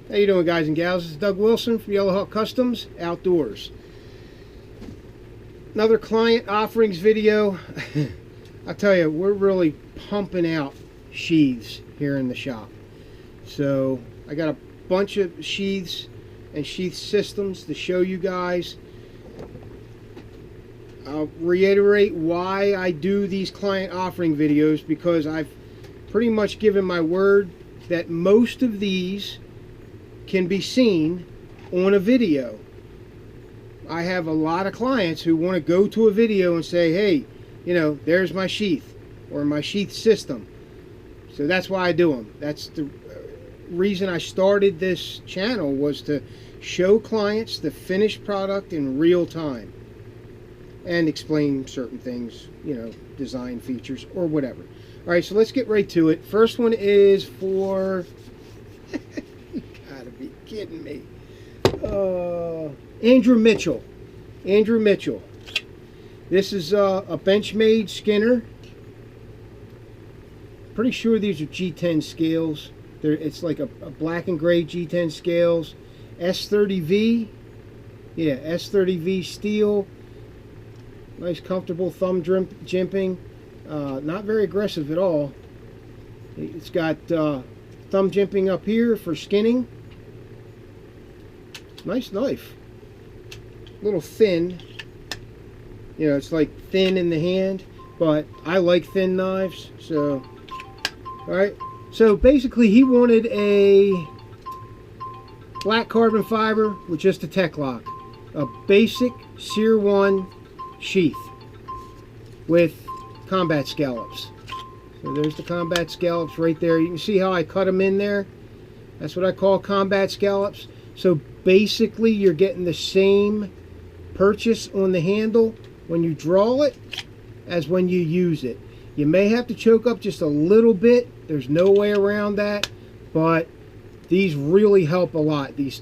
How you doing, guys and gals? This is Doug Wilson from Yellow Hawk Customs Outdoors. Another client offerings video. I tell you, we're really pumping out sheaths here in the shop. So I got a bunch of sheaths and sheath systems to show you guys. I'll reiterate why I do these client offering videos, because I've pretty much given my word that most of these can be seen on a video. I have a lot of clients who want to go to a video and say, hey, you know, there's my sheath or my sheath system. So that's why I do them. That's the reason I started this channel, was to show clients the finished product in real time and explain certain things, you know, design features or whatever. All right, so let's get right to it. First one is for be kidding me. Andrew Mitchell. Andrew Mitchell. This is a Benchmade Skinner. Pretty sure these are G10 scales. It's like a black and gray G10 scales. S30V. Yeah, S30V steel. Nice comfortable thumb jimping. Not very aggressive at all. It's got thumb jimping up here for skinning. Nice knife. A little thin. You know, it's like thin in the hand, but I like thin knives. So, alright. So basically he wanted a black carbon fiber with just a tech lock. A basic Sear 1 sheath with combat scallops. So there's the combat scallops right there. You can see how I cut them in there. That's what I call combat scallops. So basically you're getting the same purchase on the handle when you draw it as when you use it. You may have to choke up just a little bit. There's no way around that, but these really help a lot, these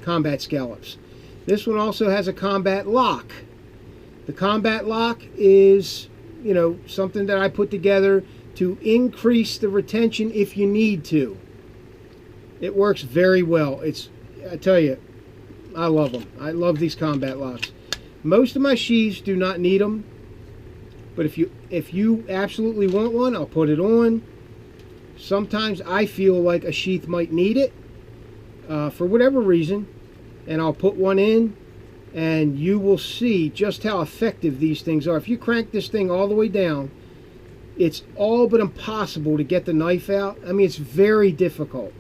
combat scallops. This one also has a combat lock. The combat lock is, you know, something that I put together to increase the retention if you need to. It works very well. I tell you, I love them. I love these combat locks. Most of my sheaths do not need them, but if you absolutely want one, I'll put it on. Sometimes I feel like a sheath might need it for whatever reason, and I'll put one in, and you will see just how effective these things are. If you crank this thing all the way down, it's all but impossible to get the knife out. I mean, it's very difficult.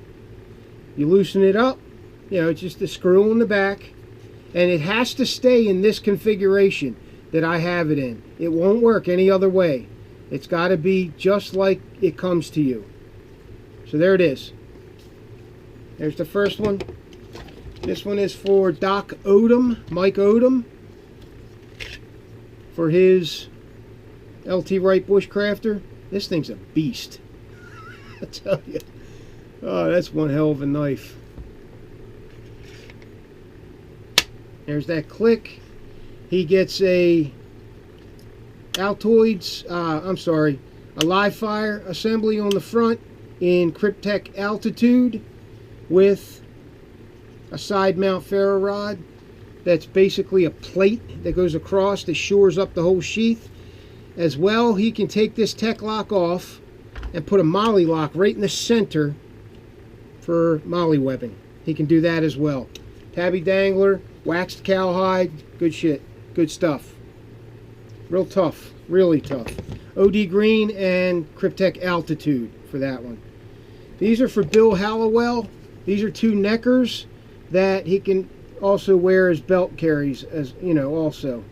You loosen it up, you know, it's just a screw on the back, and it has to stay in this configuration that I have it in. It won't work any other way. It's got to be just like it comes to you. So there it is. There's the first one. This one is for Doc Odom, Mike Odom, for his LT Wright Bushcrafter. This thing's a beast. I tell you. Oh, that's one hell of a knife. There's that click. He gets a Altoids, a live fire assembly on the front in Cryptek Altitude with a side mount ferro rod. That's basically a plate that goes across that shores up the whole sheath. As well, he can take this tech lock off and put a molly lock right in the center for molly webbing. He can do that as well. Tabby dangler, waxed cowhide, good shit, good stuff. Real tough, really tough. OD green and Cryptek Altitude for that one. These are for Bill Hallowell. These are two neckers that he can also wear as belt carries, as you know, also.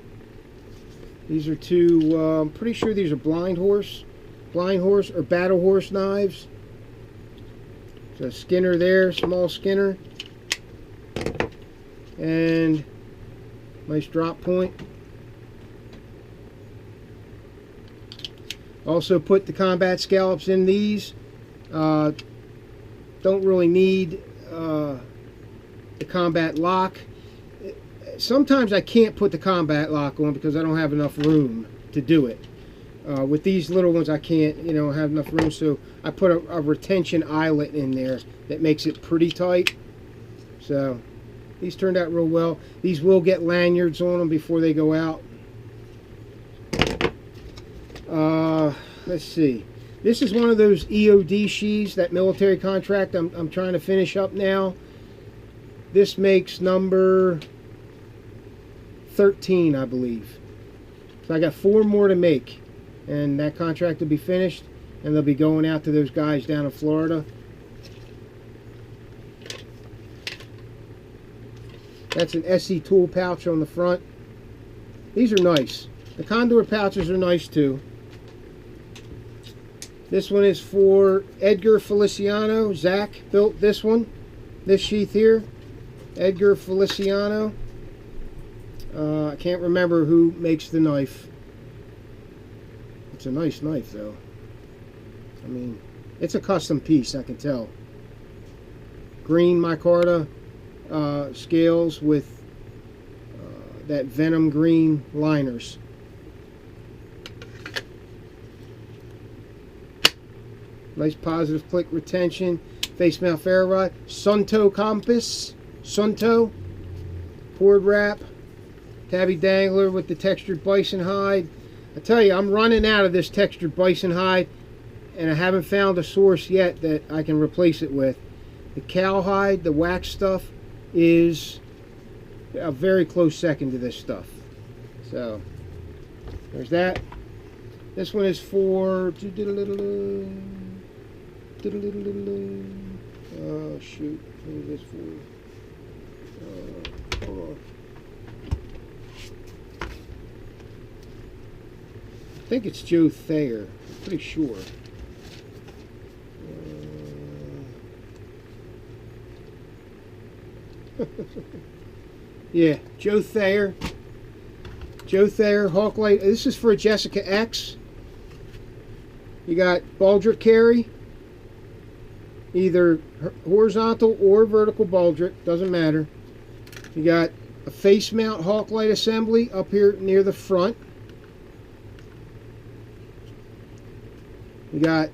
These are two, I'm pretty sure these are blind horse or battle horse knives. So Skinner there, small Skinner. And nice drop point. Also put the combat scallops in these. Don't really need the combat lock. Sometimes I can't put the combat lock on because I don't have enough room to do it. With these little ones, I can't, you know, have enough room, so I put a retention eyelet in there that makes it pretty tight. So these turned out real well. These will get lanyards on them before they go out. Let's see. This is one of those EOD sheaths, that military contract I'm trying to finish up now. This makes number 13, I believe. So I got 4 more to make, and that contract will be finished, and they'll be going out to those guys down in Florida. That's an SE tool pouch on the front. These are nice. The Condor pouches are nice too. This one is for Edgar Feliciano. Zach built this one, this sheath here. Edgar Feliciano. I can't remember who makes the knife. It's a nice knife though. I mean, it's a custom piece, I can tell. Green micarta scales with that venom green liners. Nice positive click retention. Face mount ferro rod. Sunto compass. Sunto. Cord wrap. Tabby dangler with the textured bison hide. I tell you, I'm running out of this textured bison hide, and I haven't found a source yet that I can replace it with. The cowhide, the wax stuff, is a very close second to this stuff. So there's that. This one is for oh shoot, what is this for? Hold on. I think it's Joe Thayer. I'm pretty sure. Yeah, Joe Thayer. Joe Thayer, Hawklight. This is for a Jessica X. You got baldric carry. Either horizontal or vertical baldric, doesn't matter. You got a face mount Hawklight assembly up here near the front. You got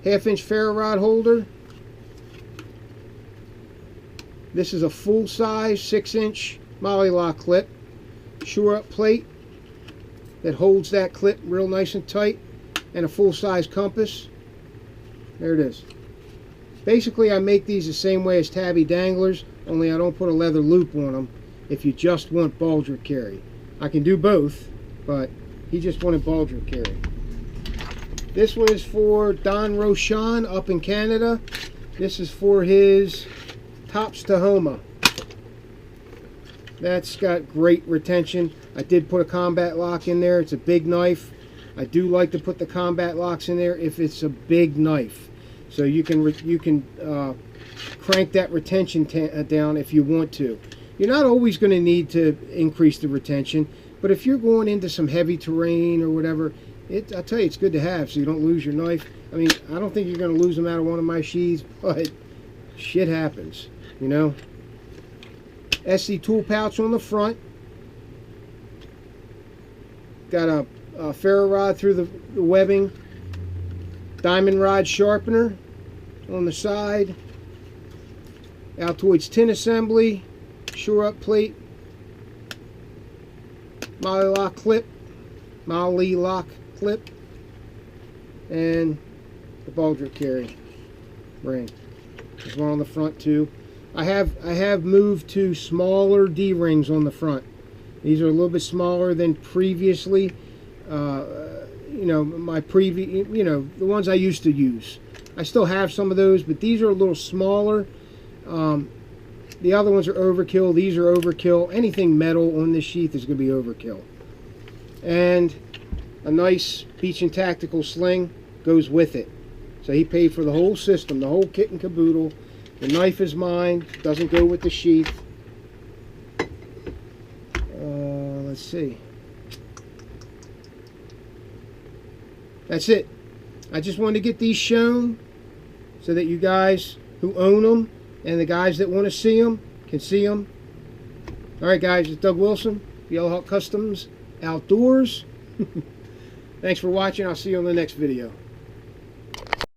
1/2-inch ferro rod holder. This is a full-size 6-inch Molly lock clip. Shore up plate that holds that clip real nice and tight, and a full-size compass. There it is. Basically, I make these the same way as tabby danglers, only I don't put a leather loop on them if you just want baldric carry. I can do both, but he just wanted baldric carry. This one is for Don Roshan up in Canada. This is for his Tops Tahoma. That's got great retention. I did put a combat lock in there. It's a big knife. I do like to put the combat locks in there if it's a big knife. So you can crank that retention down if you want to. You're not always going to need to increase the retention, but if you're going into some heavy terrain or whatever, I'll tell you, it's good to have so you don't lose your knife. I mean, I don't think you're going to lose them out of one of my sheaths, but shit happens, you know. SC tool pouch on the front. Got a ferro rod through the webbing. Diamond rod sharpener on the side. Altoids tin assembly. Shore up plate. Molly lock clip. Molly lock clip. And the baldric carry ring. There's one on the front too. I have moved to smaller D-rings on the front. These are a little bit smaller than previously. You know, my previous, you know, the ones I used to use. I still have some of those, but these are a little smaller. The other ones are overkill. These are overkill. Anything metal on this sheath is going to be overkill. And a nice Beach and Tactical sling goes with it. So he paid for the whole system, the whole kit and caboodle. The knife is mine. Doesn't go with the sheath. Let's see. That's it. I just wanted to get these shown so that you guys who own them and the guys that want to see them can see them. Alright guys, it's Doug Wilson, Yellow Hawk Customs Outdoors. Thanks for watching. I'll see you on the next video.